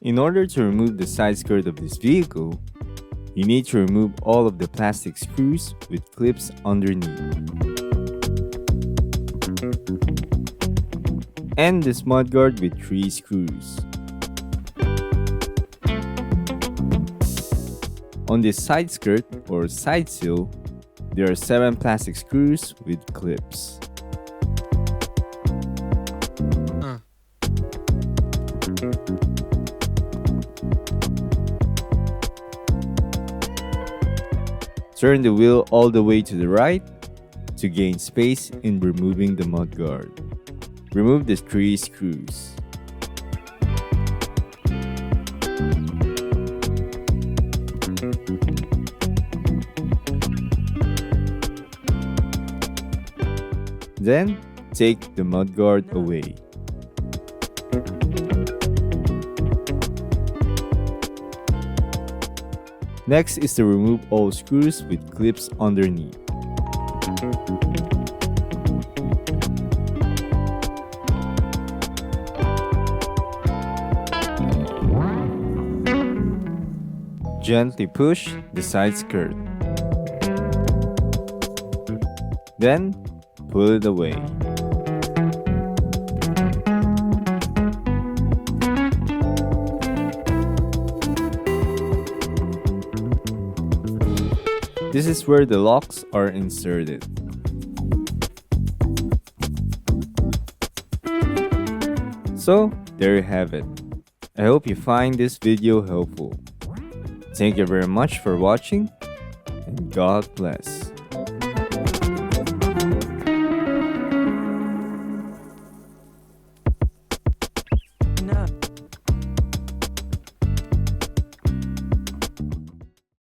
In order to remove the side skirt of this vehicle, you need to remove all of the plastic screws with clips underneath. And this mudguard with 3 screws. On this side skirt or side sill, there are 7 plastic screws with clips. Turn the wheel all the way to the right to gain space in removing the mudguard. Remove the 3 screws. Then, take the mudguard away. Next is to remove all screws with clips underneath. Gently push the side skirt. Then, pull it away. This is where the locks are inserted. So, there you have it. I hope you find this video helpful. Thank you very much for watching, and God bless.